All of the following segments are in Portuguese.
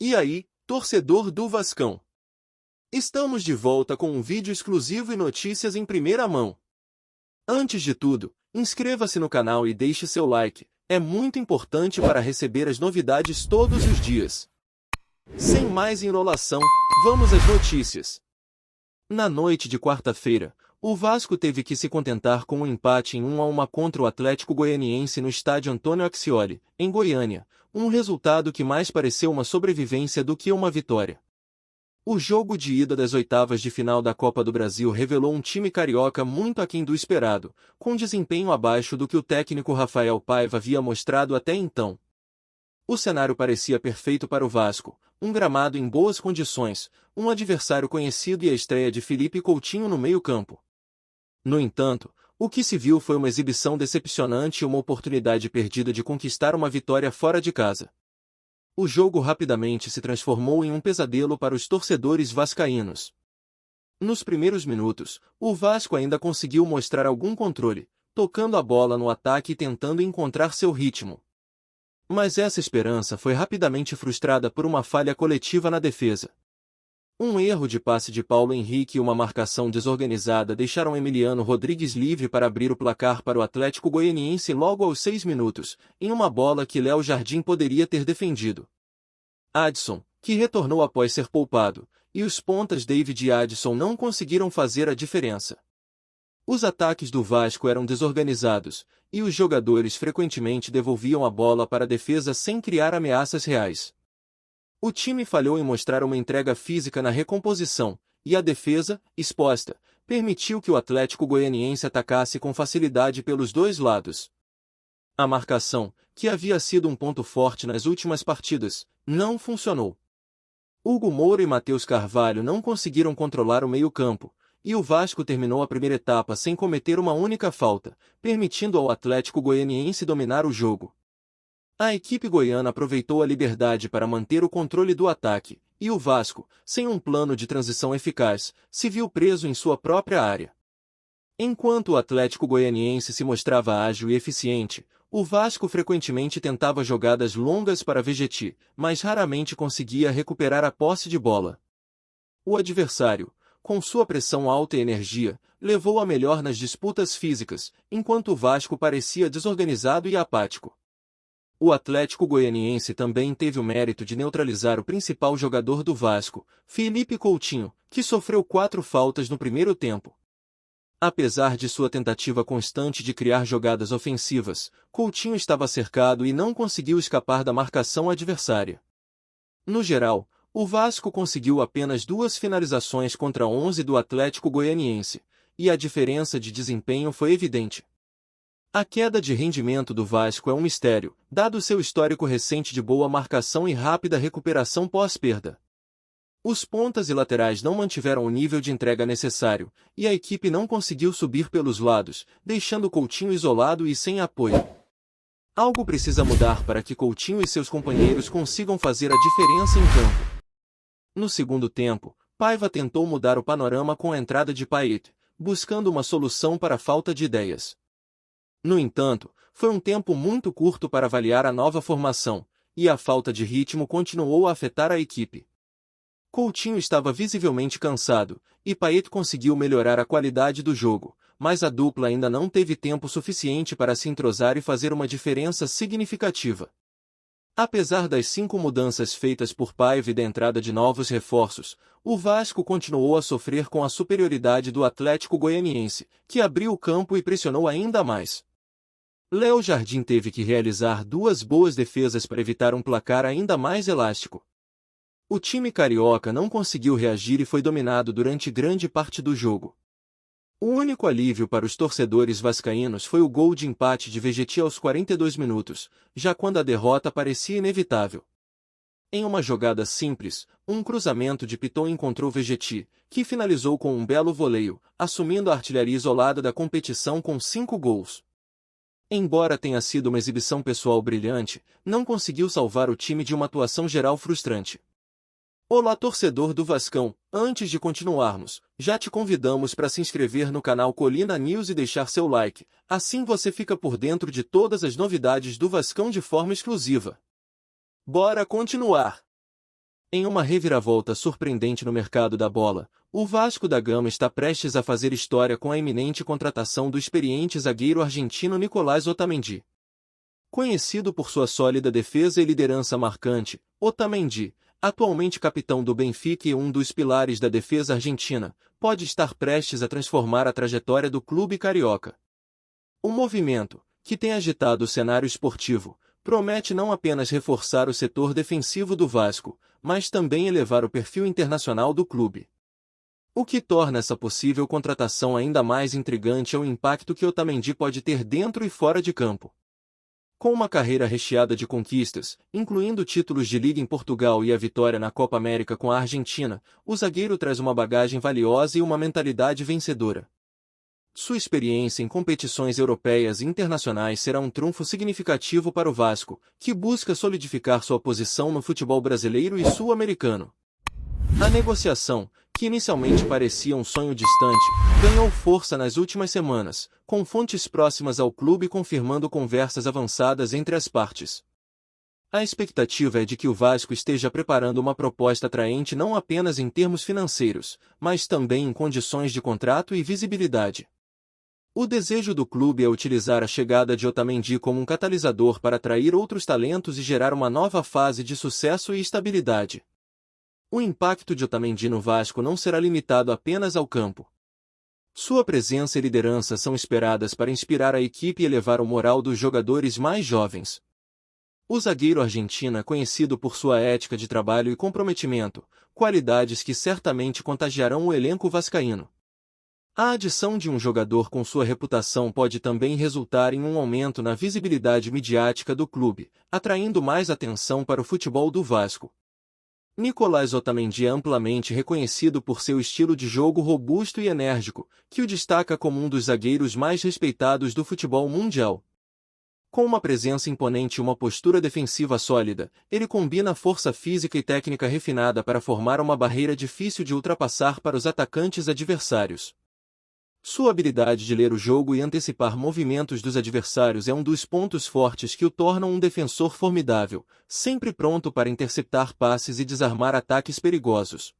E aí, torcedor do Vascão? Estamos de volta com um vídeo exclusivo e notícias em primeira mão. Antes de tudo, inscreva-se no canal e deixe seu like, é muito importante para receber as novidades todos os dias. Sem mais enrolação, vamos às notícias. Na noite de quarta-feira, o Vasco teve que se contentar com um empate em 1-1 contra o Atlético Goianiense no estádio Antônio Ascioli, em Goiânia, um resultado que mais pareceu uma sobrevivência do que uma vitória. O jogo de ida das oitavas de final da Copa do Brasil revelou um time carioca muito aquém do esperado, com desempenho abaixo do que o técnico Rafael Paiva havia mostrado até então. O cenário parecia perfeito para o Vasco, um gramado em boas condições, um adversário conhecido e a estreia de Felipe Coutinho no meio-campo. No entanto, o que se viu foi uma exibição decepcionante e uma oportunidade perdida de conquistar uma vitória fora de casa. O jogo rapidamente se transformou em um pesadelo para os torcedores vascaínos. Nos primeiros minutos, o Vasco ainda conseguiu mostrar algum controle, tocando a bola no ataque e tentando encontrar seu ritmo. Mas essa esperança foi rapidamente frustrada por uma falha coletiva na defesa. Um erro de passe de Paulo Henrique e uma marcação desorganizada deixaram Emiliano Rodrigues livre para abrir o placar para o Atlético Goianiense logo aos 6 minutos, em uma bola que Léo Jardim poderia ter defendido. Adson, que retornou após ser poupado, e os pontas David e Adson não conseguiram fazer a diferença. Os ataques do Vasco eram desorganizados, e os jogadores frequentemente devolviam a bola para a defesa sem criar ameaças reais. O time falhou em mostrar uma entrega física na recomposição, e a defesa, exposta, permitiu que o Atlético Goianiense atacasse com facilidade pelos dois lados. A marcação, que havia sido um ponto forte nas últimas partidas, não funcionou. Hugo Moura e Matheus Carvalho não conseguiram controlar o meio-campo, e o Vasco terminou a primeira etapa sem cometer uma única falta, permitindo ao Atlético Goianiense dominar o jogo. A equipe goiana aproveitou a liberdade para manter o controle do ataque, e o Vasco, sem um plano de transição eficaz, se viu preso em sua própria área. Enquanto o Atlético Goianiense se mostrava ágil e eficiente, o Vasco frequentemente tentava jogadas longas para Vegetti, mas raramente conseguia recuperar a posse de bola. O adversário, com sua pressão alta e energia, levou a melhor nas disputas físicas, enquanto o Vasco parecia desorganizado e apático. O Atlético Goianiense também teve o mérito de neutralizar o principal jogador do Vasco, Felipe Coutinho, que sofreu 4 faltas no primeiro tempo. Apesar de sua tentativa constante de criar jogadas ofensivas, Coutinho estava cercado e não conseguiu escapar da marcação adversária. No geral, o Vasco conseguiu apenas 2 finalizações contra 11 do Atlético Goianiense, e a diferença de desempenho foi evidente. A queda de rendimento do Vasco é um mistério, dado seu histórico recente de boa marcação e rápida recuperação pós-perda. Os pontas e laterais não mantiveram o nível de entrega necessário, e a equipe não conseguiu subir pelos lados, deixando Coutinho isolado e sem apoio. Algo precisa mudar para que Coutinho e seus companheiros consigam fazer a diferença em campo. No segundo tempo, Paiva tentou mudar o panorama com a entrada de Payet, buscando uma solução para a falta de ideias. No entanto, foi um tempo muito curto para avaliar a nova formação, e a falta de ritmo continuou a afetar a equipe. Coutinho estava visivelmente cansado, e Payet conseguiu melhorar a qualidade do jogo, mas a dupla ainda não teve tempo suficiente para se entrosar e fazer uma diferença significativa. Apesar das 5 mudanças feitas por Paiva e da entrada de novos reforços, o Vasco continuou a sofrer com a superioridade do Atlético Goianiense, que abriu o campo e pressionou ainda mais. Léo Jardim teve que realizar 2 boas defesas para evitar um placar ainda mais elástico. O time carioca não conseguiu reagir e foi dominado durante grande parte do jogo. O único alívio para os torcedores vascaínos foi o gol de empate de Vegetti aos 42 minutos, já quando a derrota parecia inevitável. Em uma jogada simples, um cruzamento de Piton encontrou Vegetti, que finalizou com um belo voleio, assumindo a artilharia isolada da competição com 5 gols. Embora tenha sido uma exibição pessoal brilhante, não conseguiu salvar o time de uma atuação geral frustrante. Olá torcedor do Vascão, antes de continuarmos, já te convidamos para se inscrever no canal Colina News e deixar seu like, assim você fica por dentro de todas as novidades do Vascão de forma exclusiva. Bora continuar! Em uma reviravolta surpreendente no mercado da bola, o Vasco da Gama está prestes a fazer história com a iminente contratação do experiente zagueiro argentino Nicolás Otamendi. Conhecido por sua sólida defesa e liderança marcante, Otamendi, atualmente capitão do Benfica e um dos pilares da defesa argentina, pode estar prestes a transformar a trajetória do clube carioca. O movimento, que tem agitado o cenário esportivo, promete não apenas reforçar o setor defensivo do Vasco, mas também elevar o perfil internacional do clube. O que torna essa possível contratação ainda mais intrigante é o impacto que Otamendi pode ter dentro e fora de campo. Com uma carreira recheada de conquistas, incluindo títulos de liga em Portugal e a vitória na Copa América com a Argentina, o zagueiro traz uma bagagem valiosa e uma mentalidade vencedora. Sua experiência em competições europeias e internacionais será um trunfo significativo para o Vasco, que busca solidificar sua posição no futebol brasileiro e sul-americano. A negociação, que inicialmente parecia um sonho distante, ganhou força nas últimas semanas, com fontes próximas ao clube confirmando conversas avançadas entre as partes. A expectativa é de que o Vasco esteja preparando uma proposta atraente não apenas em termos financeiros, mas também em condições de contrato e visibilidade. O desejo do clube é utilizar a chegada de Otamendi como um catalisador para atrair outros talentos e gerar uma nova fase de sucesso e estabilidade. O impacto de Otamendi no Vasco não será limitado apenas ao campo. Sua presença e liderança são esperadas para inspirar a equipe e elevar o moral dos jogadores mais jovens. O zagueiro argentino é conhecido por sua ética de trabalho e comprometimento, qualidades que certamente contagiarão o elenco vascaíno. A adição de um jogador com sua reputação pode também resultar em um aumento na visibilidade midiática do clube, atraindo mais atenção para o futebol do Vasco. Nicolás Otamendi é amplamente reconhecido por seu estilo de jogo robusto e enérgico, que o destaca como um dos zagueiros mais respeitados do futebol mundial. Com uma presença imponente e uma postura defensiva sólida, ele combina força física e técnica refinada para formar uma barreira difícil de ultrapassar para os atacantes adversários. Sua habilidade de ler o jogo e antecipar movimentos dos adversários é um dos pontos fortes que o tornam um defensor formidável, sempre pronto para interceptar passes e desarmar ataques perigosos.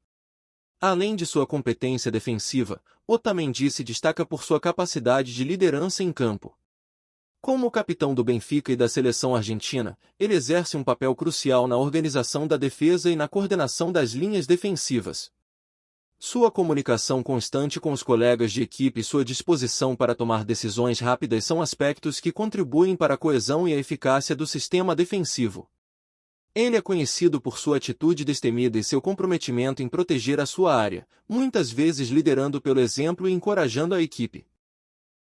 Além de sua competência defensiva, Otamendi se destaca por sua capacidade de liderança em campo. Como capitão do Benfica e da seleção argentina, ele exerce um papel crucial na organização da defesa e na coordenação das linhas defensivas. Sua comunicação constante com os colegas de equipe e sua disposição para tomar decisões rápidas são aspectos que contribuem para a coesão e a eficácia do sistema defensivo. Ele é conhecido por sua atitude destemida e seu comprometimento em proteger a sua área, muitas vezes liderando pelo exemplo e encorajando a equipe.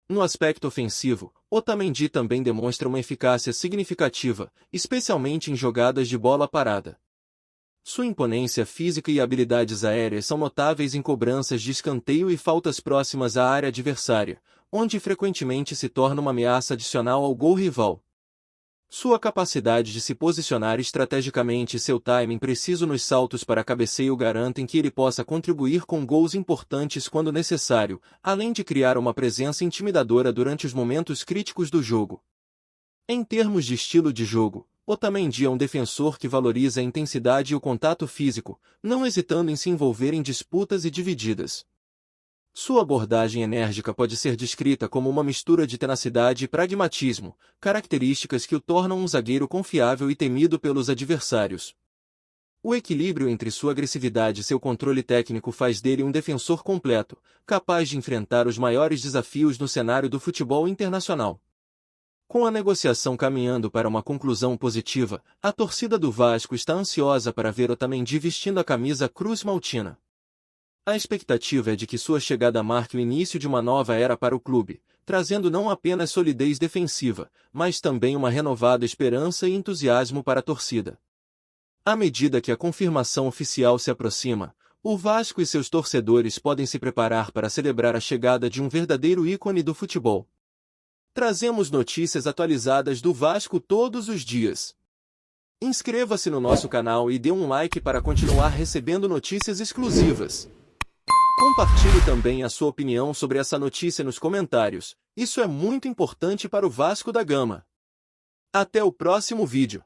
No aspecto ofensivo, Otamendi também demonstra uma eficácia significativa, especialmente em jogadas de bola parada. Sua imponência física e habilidades aéreas são notáveis em cobranças de escanteio e faltas próximas à área adversária, onde frequentemente se torna uma ameaça adicional ao gol rival. Sua capacidade de se posicionar estrategicamente e seu timing preciso nos saltos para cabeceio garantem que ele possa contribuir com gols importantes quando necessário, além de criar uma presença intimidadora durante os momentos críticos do jogo. Em termos de estilo de jogo, Otamendi é um defensor que valoriza a intensidade e o contato físico, não hesitando em se envolver em disputas e divididas. Sua abordagem enérgica pode ser descrita como uma mistura de tenacidade e pragmatismo, características que o tornam um zagueiro confiável e temido pelos adversários. O equilíbrio entre sua agressividade e seu controle técnico faz dele um defensor completo, capaz de enfrentar os maiores desafios no cenário do futebol internacional. Com a negociação caminhando para uma conclusão positiva, a torcida do Vasco está ansiosa para ver Otamendi vestindo a camisa Cruz Maltina. A expectativa é de que sua chegada marque o início de uma nova era para o clube, trazendo não apenas solidez defensiva, mas também uma renovada esperança e entusiasmo para a torcida. À medida que a confirmação oficial se aproxima, o Vasco e seus torcedores podem se preparar para celebrar a chegada de um verdadeiro ícone do futebol. Trazemos notícias atualizadas do Vasco todos os dias. Inscreva-se no nosso canal e dê um like para continuar recebendo notícias exclusivas. Compartilhe também a sua opinião sobre essa notícia nos comentários, isso é muito importante para o Vasco da Gama. Até o próximo vídeo.